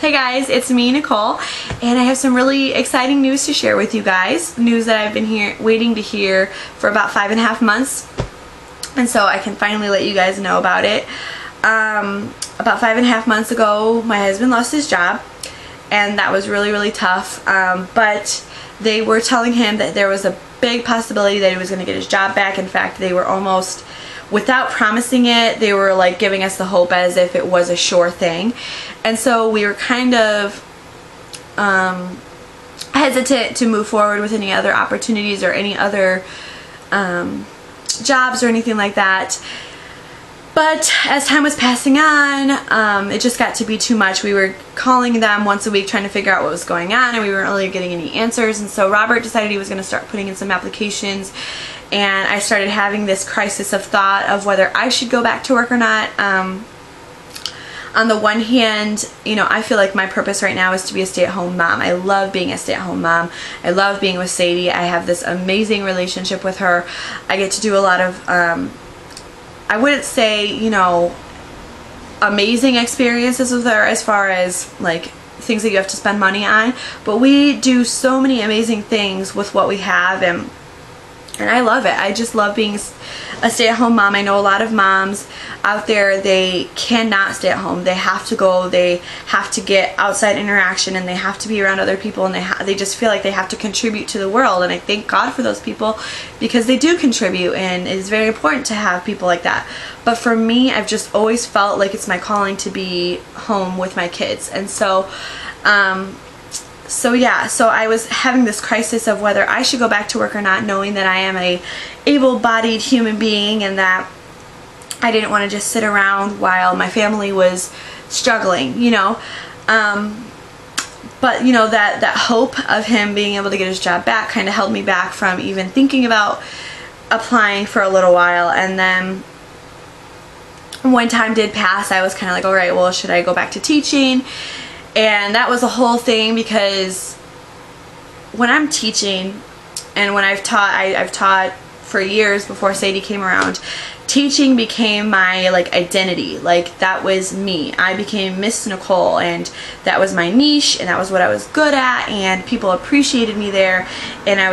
Hey guys, it's me, Nicole, and I have some really exciting news to share with you guys. News that I've been waiting to hear for about 5.5 months, and so I can finally let you guys know about it. About 5.5 months ago, my husband lost his job, and that was really tough, but they were telling him that there was a big possibility that he was going to get his job back. In fact, they were almost, without promising it, they were like giving us the hope as if it was a sure thing. And so we were kind of hesitant to move forward with any other opportunities or any other jobs or anything like that. But as time was passing on, it just got to be too much. We were calling them once a week trying to figure out what was going on, and we weren't really getting any answers. And so Robert decided he was going to start putting in some applications, and I started having this crisis of thought of whether I should go back to work or not. On the one hand, you know, I feel like my purpose right now is to be a stay-at-home mom. I love being a stay-at-home mom. I love being with Sadie. I have this amazing relationship with her. I get to do a lot of I wouldn't say, you know, amazing experiences with her as far as like things that you have to spend money on, but we do so many amazing things with what we have, and I love it. I just love being a stay-at-home mom. I know a lot of moms out there, they cannot stay at home. They have to go, they have to get outside interaction, and they have to be around other people, and they just feel like they have to contribute to the world. And I thank God for those people, because they do contribute, and it is very important to have people like that. But for me, I've just always felt like it's my calling to be home with my kids. And so so I was having this crisis of whether I should go back to work or not, knowing that I am a able-bodied human being and that I didn't want to just sit around while my family was struggling, you know. But you know, that hope of him being able to get his job back kind of held me back from even thinking about applying for a little while. And then when time did pass, I was kind of like, all right, well, should I go back to teaching? And that was a whole thing, because when I'm teaching and when I've taught for years before Sadie came around, teaching became my like identity. Like, that was me. I became Miss Nicole, and that was my niche, and that was what I was good at, and people appreciated me there, and I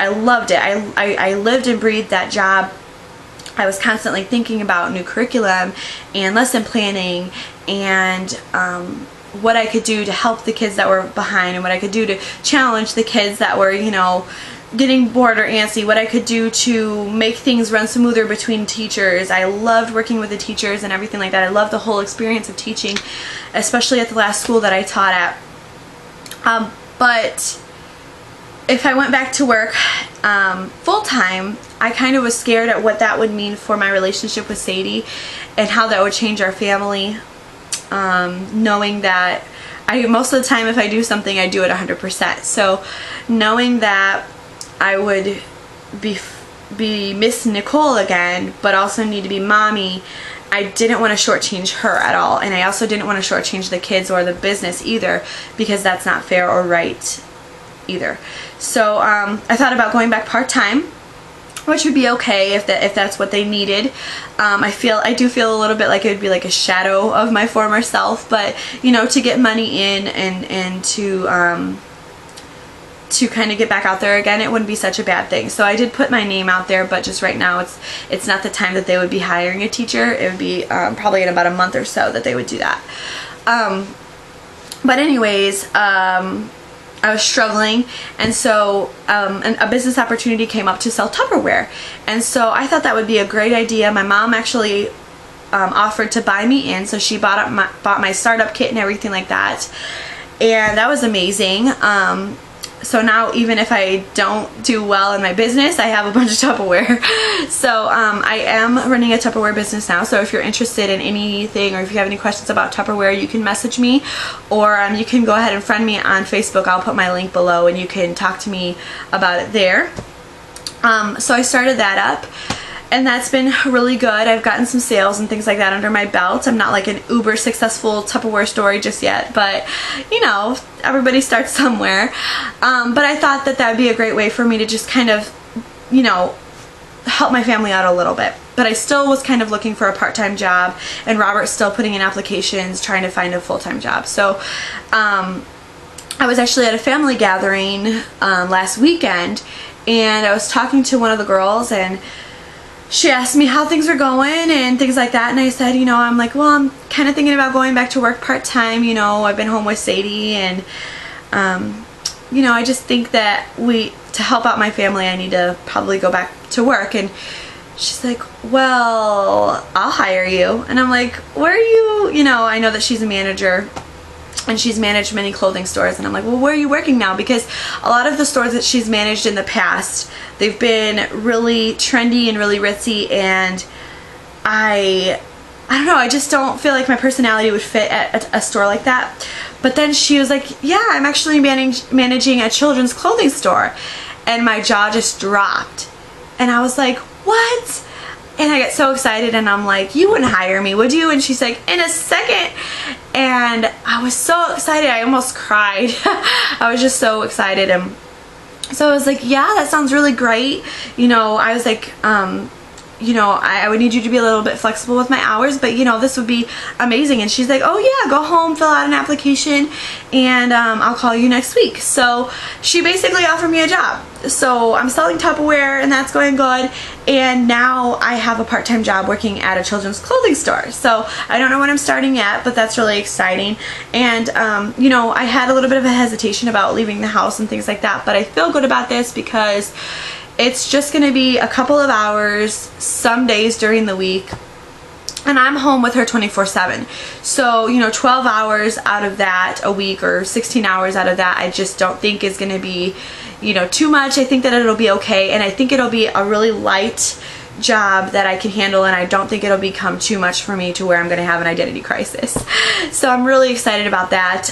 loved it. I lived and breathed that job. I was constantly thinking about new curriculum and lesson planning, and what I could do to help the kids that were behind, and what I could do to challenge the kids that were, you know, getting bored or antsy, what I could do to make things run smoother between teachers. I loved working with the teachers and everything like that. I loved the whole experience of teaching, especially at the last school that I taught at. But if I went back to work full-time, I kind of was scared at what that would mean for my relationship with Sadie and how that would change our family. Knowing that most of the time if I do something, I do it 100%. So knowing that I would be Miss Nicole again, but also need to be mommy, I didn't want to shortchange her at all. And I also didn't want to shortchange the kids or the business either, because that's not fair or right either. So I thought about going back part-time, which would be okay if that's what they needed. I do feel a little bit like it would be like a shadow of my former self, but you know, to get money in and to kind of get back out there again, it wouldn't be such a bad thing. So I did put my name out there, but just right now it's not the time that they would be hiring a teacher. It would be probably in about a month or so that they would do that. But anyways, I was struggling, and so a business opportunity came up to sell Tupperware, and so I thought that would be a great idea. My mom actually offered to buy me in, so she bought my startup kit and everything like that, and that was amazing. So now even if I don't do well in my business, I have a bunch of Tupperware. So I am running a Tupperware business now, so if you're interested in anything, or if you have any questions about Tupperware, you can message me, or you can go ahead and friend me on Facebook. I'll put my link below and you can talk to me about it there. So I started that up, and that's been really good. I've gotten some sales and things like that under my belt. I'm not like an uber successful Tupperware story just yet, but you know, everybody starts somewhere. But I thought that would be a great way for me to just kind of, you know, help my family out a little bit. but I still was kind of looking for a part-time job, and Robert's still putting in applications trying to find a full-time job. So I was actually at a family gathering last weekend, and I was talking to one of the girls, and she asked me how things were going and things like that, and I said, you know, I'm like, well, I'm kind of thinking about going back to work part-time. You know, I've been home with Sadie, and you know, I just think that to help out my family, I need to probably go back to work. And she's like, well, I'll hire you. And I'm like, where are you? You know, I know that she's a manager, and she's managed many clothing stores, and I'm like, well, where are you working now? Because a lot of the stores that she's managed in the past, they've been really trendy and really ritzy, and I don't know, I just don't feel like my personality would fit at a store like that. But then she was like, yeah, I'm actually managing a children's clothing store, and my jaw just dropped, and I was like, what? And I get so excited, and I'm like, you wouldn't hire me, would you? And she's like, in a second. And I was so excited, I almost cried. I was just so excited. And so I was like, yeah, that sounds really great. You know, I was like, you know, I would need you to be a little bit flexible with my hours, but you know, this would be amazing. And she's like, oh yeah, go home, fill out an application, and I'll call you next week. So she basically offered me a job. So I'm selling Tupperware, and that's going good. And now I have a part-time job working at a children's clothing store. So I don't know when I'm starting yet, but that's really exciting. And you know, I had a little bit of a hesitation about leaving the house and things like that, but I feel good about this because it's just going to be a couple of hours some days during the week, and I'm home with her 24/7. So, you know, 12 hours out of that a week, or 16 hours out of that, I just don't think is going to be, you know, too much. I think that it'll be okay, and I think it'll be a really light job that I can handle, and I don't think it'll become too much for me to where I'm going to have an identity crisis. So I'm really excited about that.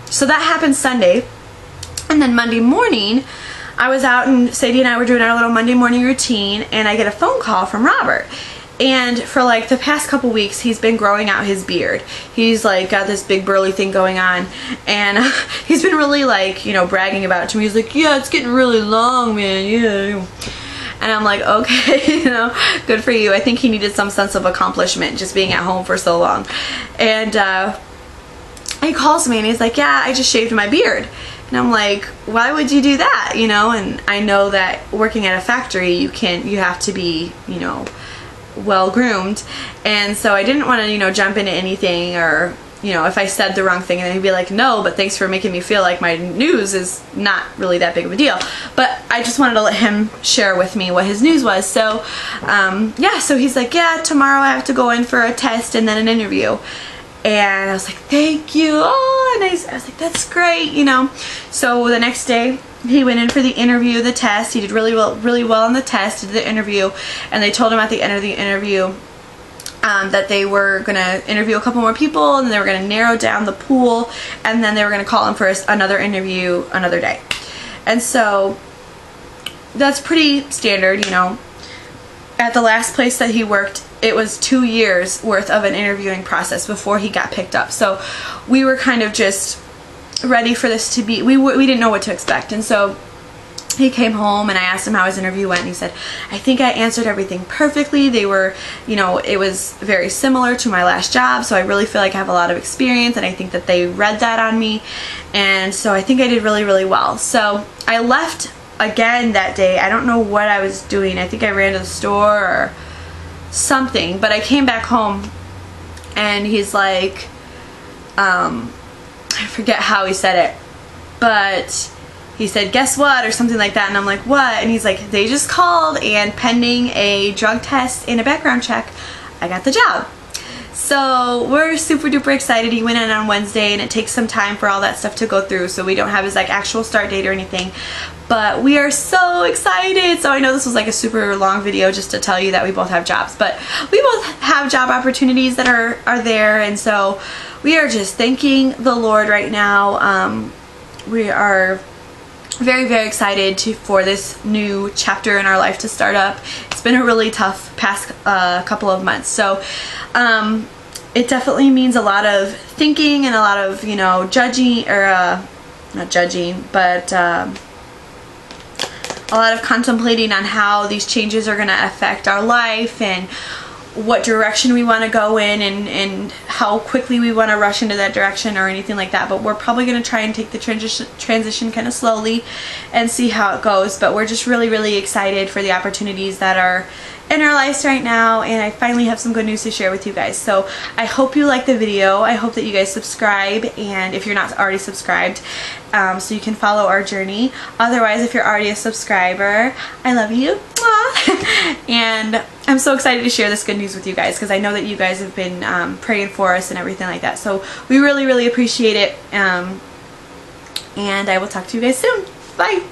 So that happened Sunday, and then Monday morning, I was out, and Sadie and I were doing our little Monday morning routine, and I get a phone call from Robert. And for like the past couple weeks, he's been growing out his beard. He's like got this big burly thing going on, and he's been really like, you know, bragging about it to me. He's like, yeah, it's getting really long, man, yeah. And I'm like, okay, you know, good for you. I think he needed some sense of accomplishment just being at home for so long. And he calls me, and he's like, yeah, I just shaved my beard. And I'm like, why would you do that? You know, and I know that working at a factory, you have to be, you know, well groomed. And so I didn't want to, you know, jump into anything, or, you know, if I said the wrong thing, and then he'd be like, no, but thanks for making me feel like my news is not really that big of a deal. But I just wanted to let him share with me what his news was. So, yeah, so he's like, yeah, tomorrow I have to go in for a test and then an interview. And I was like, thank you. Oh, and I was like, that's great, you know. So the next day, he went in for the interview, the test. He did really well on the test, did the interview, and they told him at the end of the interview that they were going to interview a couple more people, and they were going to narrow down the pool, and then they were going to call him for another interview another day. And so that's pretty standard, you know. At the last place that he worked, it was 2 years worth of an interviewing process before he got picked up. So we were kind of just ready for this to be, we didn't know what to expect. And so he came home, and I asked him how his interview went, and he said, I think I answered everything perfectly. They were, you know, it was very similar to my last job, so I really feel like I have a lot of experience, and I think that they read that on me, and so I think I did really well. So I left again that day. I don't know what I was doing. I think I ran to the store or something, but I came back home, and he's like, I forget how he said it, but he said, guess what, or something like that, and I'm like, what? And he's like, they just called, and pending a drug test and a background check, I got the job. So we're super duper excited. He went in on Wednesday, and it takes some time for all that stuff to go through, so we don't have his like actual start date or anything, but we are so excited. So I know this was like a super long video just to tell you that we both have jobs, but we both have job opportunities that are there, and so we are just thanking the Lord right now. We are very excited for this new chapter in our life to start up. It's been a really tough past couple of months, so it definitely means a lot of thinking and a lot of, you know, judging, or not judging, but a lot of contemplating on how these changes are going to affect our life and what direction we want to go in, and how quickly we want to rush into that direction or anything like that. But we're probably going to try and take the transition kind of slowly and see how it goes. But we're just really, really excited for the opportunities that are in our lives right now, and I finally have some good news to share with you guys. So I hope you like the video. I hope that you guys subscribe, and if you're not already subscribed, so you can follow our journey. Otherwise, if you're already a subscriber, I love you. And I'm so excited to share this good news with you guys, because I know that you guys have been praying for us and everything like that. So we really, really appreciate it. And I will talk to you guys soon. Bye.